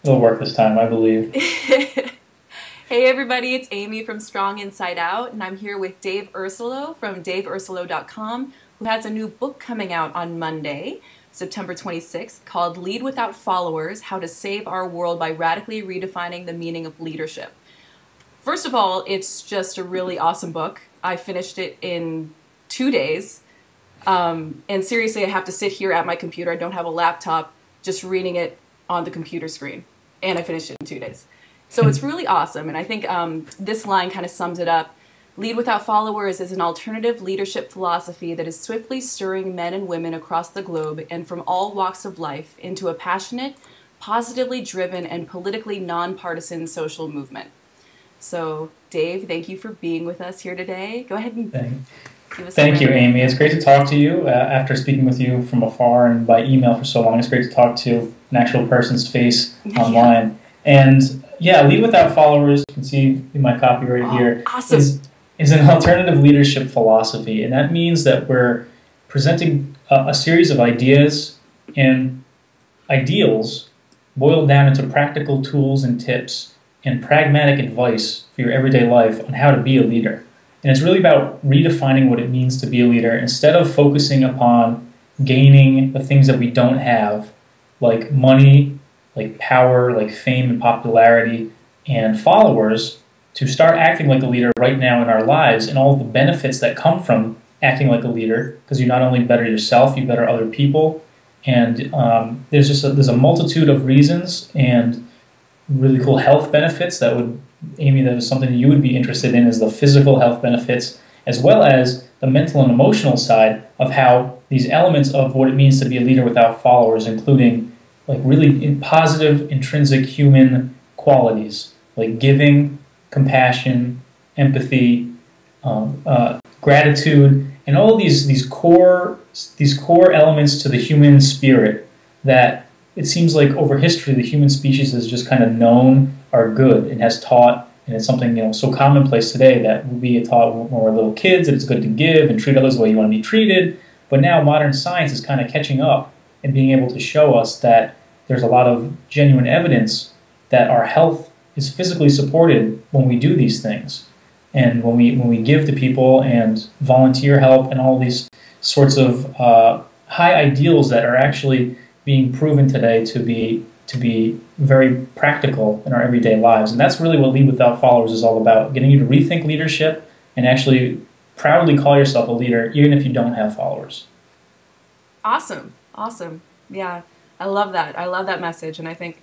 It'll work this time, I believe. Hey everybody, it's Amy from Strong Inside Out, and I'm here with Dave Ursillo from daveursillo.com, who has a new book coming out on Monday, September 26th, called Lead Without Followers: How to Save Our World by Radically Redefining the Meaning of Leadership. First of all, it's just a really awesome book. I finished it in 2 days. And seriously, I have to sit here at my computer. I don't have a laptop, just reading it on the computer screen. And I finished it in 2 days. So it's really awesome. And I think this line kind of sums it up. Lead Without Followers is an alternative leadership philosophy that is swiftly stirring men and women across the globe and from all walks of life into a passionate, positively driven, and politically nonpartisan social movement. So, Dave, thank you for being with us here today. Go ahead and give us Thank you, Amy. It's great to talk to you after speaking with you from afar and by email for so long. It's great to talk to an actual person's face online. And yeah, Lead Without Followers, you can see in my copy right here, awesome. is an alternative leadership philosophy. And that means that we're presenting a series of ideas and ideals boiled down into practical tools and tips and pragmatic advice for your everyday life on how to be a leader. And it's really about redefining what it means to be a leader instead of focusing upon gaining the things that we don't have, like money, like power, like fame and popularity, and followers, to start acting like a leader right now in our lives and all the benefits that come from acting like a leader, because you not only better yourself, you better other people. And there's a multitude of reasons and really cool health benefits that would, Amy, that was something you would be interested in, is the physical health benefits, as well as the mental and emotional side of how these elements of what it means to be a leader without followers, including like really positive, intrinsic human qualities like giving, compassion, empathy, gratitude, and all of these core elements to the human spirit that it seems like over history the human species has just kind of known are good and has taught, and it's something so commonplace today that we get taught when we're little kids that it's good to give and treat others the way you want to be treated. But now modern science is kind of catching up and being able to show us that there's a lot of genuine evidence that our health is physically supported when we do these things, and when we give to people and volunteer help and all these sorts of high ideals that are actually being proven today to be very practical in our everyday lives. And that's really what Lead Without Followers is all about, getting you to rethink leadership and actually proudly call yourself a leader even if you don't have followers. Awesome. Yeah, I love that message. And I think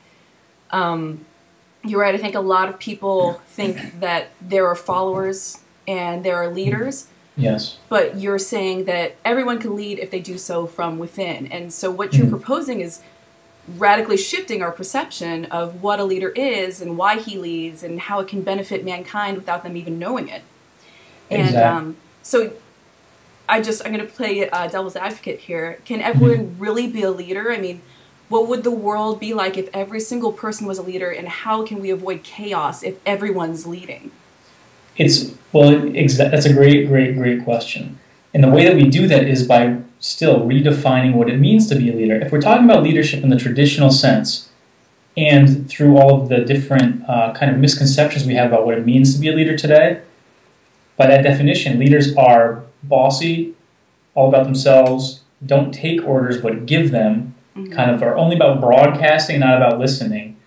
you're right. I think a lot of people think that there are followers and there are leaders. Yes. But you're saying that everyone can lead if they do so from within. And so what you're proposing is radically shifting our perception of what a leader is and why he leads and how it can benefit mankind without them even knowing it. Exactly. And so I'm going to play devil's advocate here. Can everyone really be a leader? I mean, what would the world be like if every single person was a leader, and how can we avoid chaos if everyone's leading? That's a great question. And the way that we do that is by still redefining what it means to be a leader. If we're talking about leadership in the traditional sense, and through all of the different kind of misconceptions we have about what it means to be a leader today, by that definition, leaders are bossy, all about themselves, don't take orders but give them, kind of are only about broadcasting, not about listening,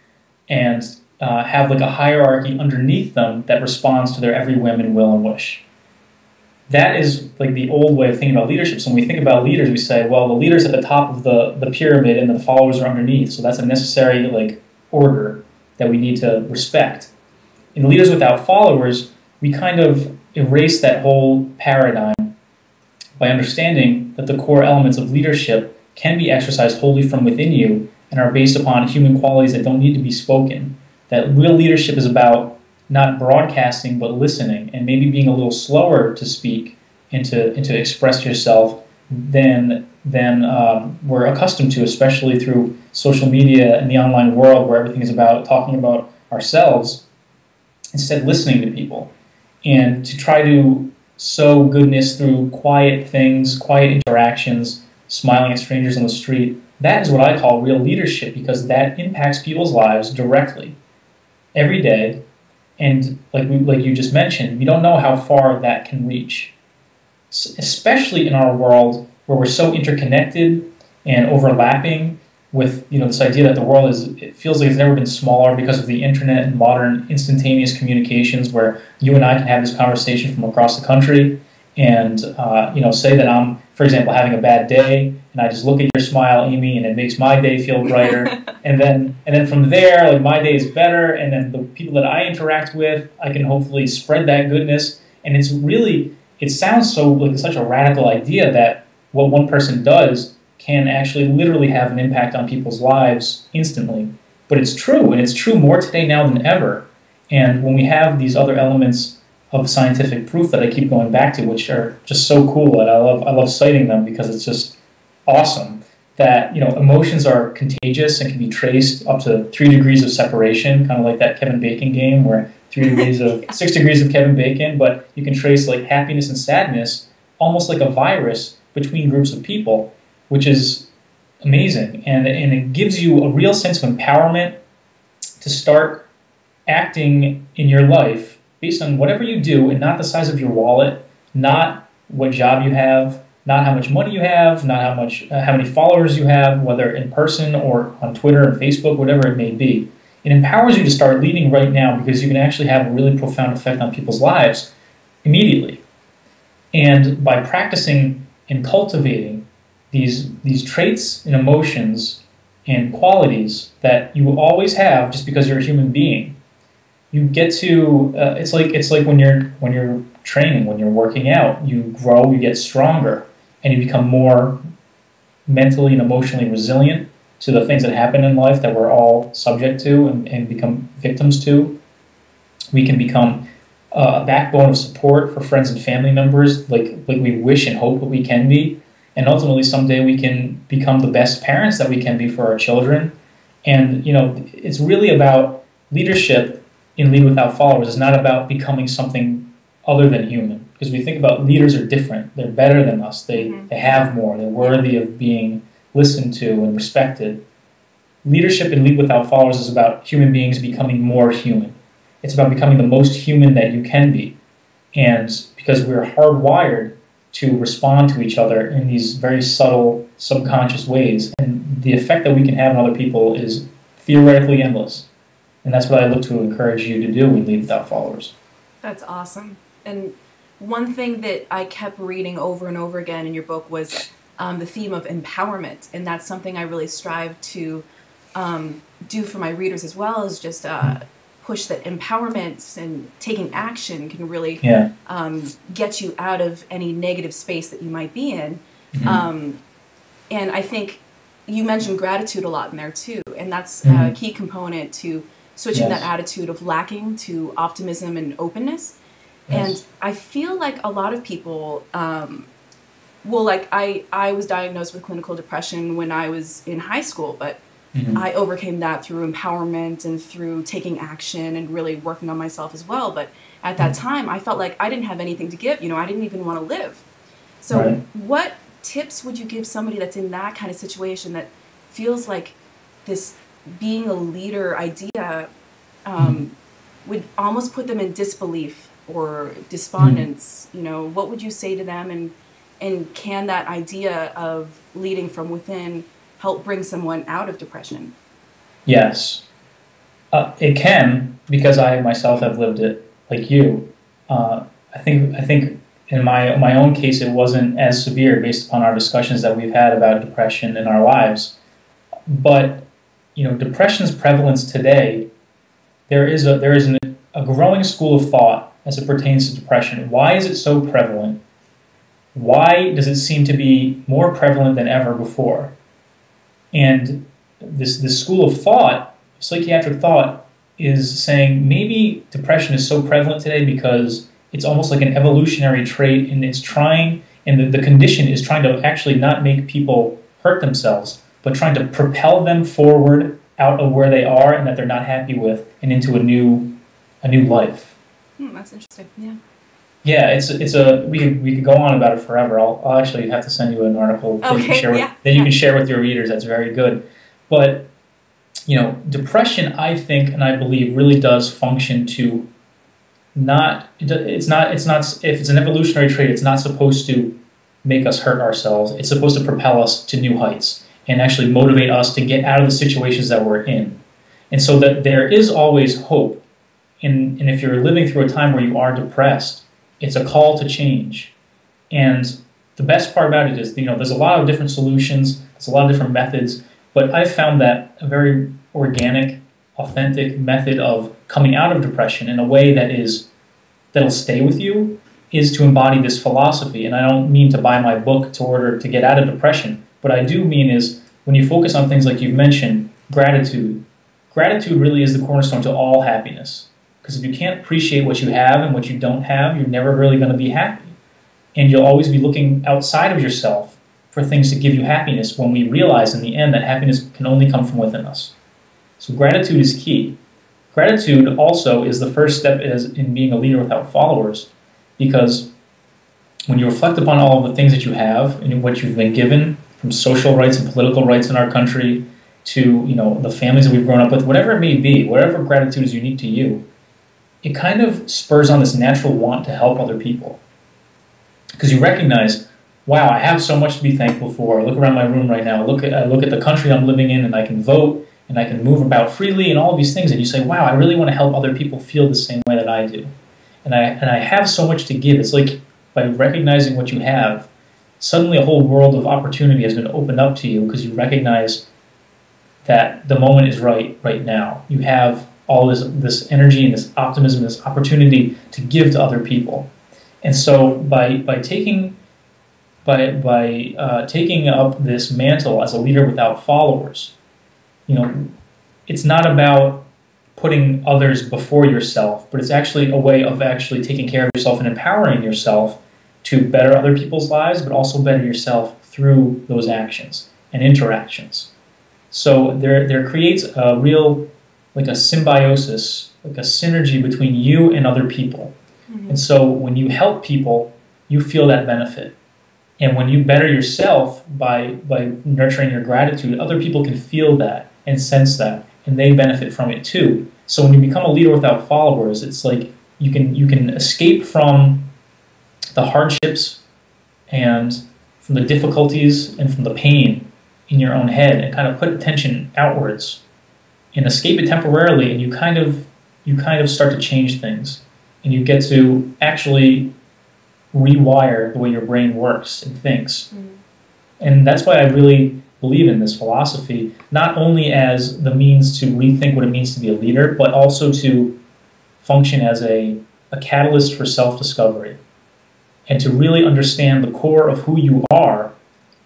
and have like a hierarchy underneath them that responds to their every whim and will and wish. That is like the old way of thinking about leadership. So when we think about leaders, we say, well, the leader's at the top of the pyramid and the followers are underneath. So that's a necessary like order that we need to respect. In Leaders Without Followers, we kind of erase that whole paradigm by understanding that the core elements of leadership can be exercised wholly from within you and are based upon human qualities that don't need to be spoken. That real leadership is about not broadcasting but listening, and maybe being a little slower to speak and to express yourself than we're accustomed to, especially through social media and the online world where everything is about talking about ourselves, instead listening to people, and to try to sow goodness through quiet things, quiet interactions, smiling at strangers on the street, that is what I call real leadership, because that impacts people's lives directly every day. And like you just mentioned, we don't know how far that can reach, especially in our world where we're so interconnected and overlapping with, this idea that the world it feels like it's never been smaller because of the internet and modern instantaneous communications, where you and I can have this conversation from across the country and, say that I'm, for example, having a bad day, and I just look at your smile, Amy, and it makes my day feel brighter. and then from there, like, my day is better, and then the people that I interact with, I can hopefully spread that goodness. And it sounds so like such a radical idea that what one person does can actually literally have an impact on people's lives instantly. But it's true, and it's true more today now than ever. And when we have these other elements of scientific proof that I keep going back to, which are just so cool, and I love citing them because it's just awesome, that emotions are contagious and can be traced up to 3 degrees of separation, kind of like that Kevin Bacon game where 6 degrees of Kevin Bacon, but you can trace like happiness and sadness almost like a virus between groups of people, which is amazing. And it gives you a real sense of empowerment to start acting in your life based on whatever you do, and not the size of your wallet, not what job you have, not how much money you have, not how many followers you have, whether in person or on Twitter and Facebook, whatever it may be. It empowers you to start leading right now, because you can actually have a really profound effect on people's lives immediately. And by practicing and cultivating these traits and emotions and qualities that you will always have just because you're a human being, you get to, it's like when you're training, when you're working out, you grow, you get stronger, and you become more mentally and emotionally resilient to the things that happen in life that we're all subject to and become victims to. We can become a backbone of support for friends and family members, like we wish and hope that we can be. And ultimately, someday we can become the best parents that we can be for our children. And, it's really about leadership in Lead Without Followers. It's not about becoming something other than human. Because we think about leaders are different. They're better than us. They have more. They're worthy of being listened to and respected. Leadership in Lead Without Followers is about human beings becoming more human. It's about becoming the most human that you can be. And because we're hardwired to respond to each other in these very subtle, subconscious ways, and the effect that we can have on other people is theoretically endless. And that's what I look to encourage you to do in Lead Without Followers. That's awesome. And one thing that I kept reading over and over again in your book was the theme of empowerment. And that's something I really strive to do for my readers as well, is just push that empowerment and taking action can really get you out of any negative space that you might be in. And I think you mentioned gratitude a lot in there too. And that's a key component to switching that attitude of lacking to optimism and openness. And I feel like a lot of people, I was diagnosed with clinical depression when I was in high school, but I overcame that through empowerment and through taking action and really working on myself as well. But at that time, I felt like I didn't have anything to give. I didn't even want to live. So what tips would you give somebody that's in that kind of situation that feels like this being a leader idea would almost put them in disbelief or despondence? What would you say to them, and can that idea of leading from within help bring someone out of depression? Yes, it can, because I myself have lived it, like you. I think in my own case it wasn't as severe based upon our discussions that we've had about depression in our lives. But depression's prevalence today, there is a growing school of thought as it pertains to depression. Why is it so prevalent? Why does it seem to be more prevalent than ever before? And this school of thought, psychiatric thought, is saying maybe depression is so prevalent today because it's almost like an evolutionary trait, and the condition is trying to actually not make people hurt themselves, but trying to propel them forward out of where they are and that they're not happy with, and into a new life. That's interesting. Yeah. Yeah, we could go on about it forever. I'll actually have to send you an article that you can Okay, share yeah, that you yeah. can share with your readers. That's very good. But depression, I think, and I believe, really does function to not. It's not. If it's an evolutionary trait, it's not supposed to make us hurt ourselves. It's supposed to propel us to new heights and actually motivate us to get out of the situations that we're in. And so that there is always hope. And if you're living through a time where you are depressed, it's a call to change. And the best part about it is, there's a lot of different solutions, there's a lot of different methods, but I've found that a very organic, authentic method of coming out of depression in a way that'll stay with you is to embody this philosophy. And I don't mean to buy my book to order to get out of depression. What I do mean is when you focus on things like you've mentioned, gratitude. Gratitude really is the cornerstone to all happiness. Because if you can't appreciate what you have and what you don't have, you're never really going to be happy. And you'll always be looking outside of yourself for things to give you happiness when we realize in the end that happiness can only come from within us. So gratitude is key. Gratitude also is the first step in being a leader without followers, because when you reflect upon all of the things that you have and what you've been given, from social rights and political rights in our country to the families that we've grown up with, whatever it may be, whatever gratitude is unique to you, it kind of spurs on this natural want to help other people. Because you recognize, wow, I have so much to be thankful for. I look around my room right now. I look at the country I'm living in, and I can vote, and I can move about freely, and all of these things. And you say, wow, I really want to help other people feel the same way that I do. And I have so much to give. It's like by recognizing what you have, suddenly a whole world of opportunity has been opened up to you because you recognize that the moment is right now. You have all this energy and this optimism, this opportunity to give to other people. And so by taking up this mantle as a leader without followers, it's not about putting others before yourself, but it's actually a way of actually taking care of yourself and empowering yourself to better other people's lives, but also better yourself through those actions and interactions. So there creates a real, like a symbiosis, like a synergy between you and other people. Mm-hmm. And so when you help people, you feel that benefit. And when you better yourself by nurturing your gratitude, other people can feel that and sense that, and they benefit from it too. So when you become a leader without followers, it's like you can escape from the hardships and from the difficulties and from the pain in your own head and kind of put attention outwards and escape it temporarily, and you kind of start to change things, and you get to actually rewire the way your brain works and thinks. Mm-hmm. And that's why I really believe in this philosophy, not only as the means to rethink what it means to be a leader, but also to function as a catalyst for self-discovery and to really understand the core of who you are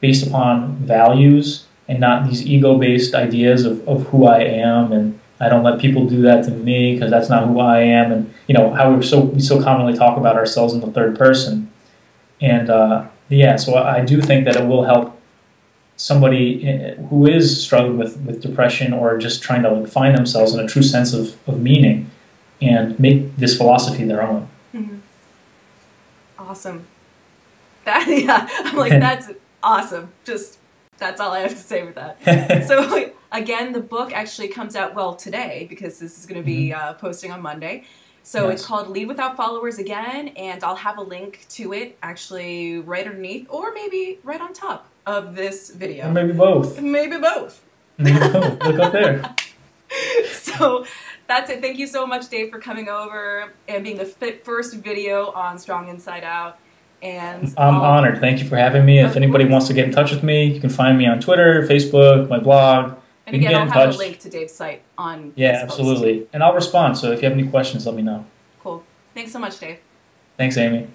based upon values and not these ego-based ideas of who I am, and I don't let people do that to me because that's not who I am, and how we so commonly talk about ourselves in the third person. And so I do think that it will help somebody who is struggling with depression or just trying to find themselves in a true sense of meaning and make this philosophy their own. Mm-hmm. Awesome. I'm like, that's awesome. Just, that's all I have to say with that. So again, the book actually comes out, today, because this is going to be posting on Monday. So It's called Lead Without Followers again, and I'll have a link to it actually right underneath, or maybe right on top of this video. Or maybe both. Maybe both. Maybe both. Look up there. So that's it. Thank you so much, Dave, for coming over and being the first video on Strong Inside Out. And I'm honored. Thank you for having me. If anybody wants to get in touch with me, you can find me on Twitter, Facebook, my blog. And again, I'll have a link to Dave's site on this absolutely. Post. And I'll respond, so if you have any questions, let me know. Cool. Thanks so much, Dave. Thanks, Amy.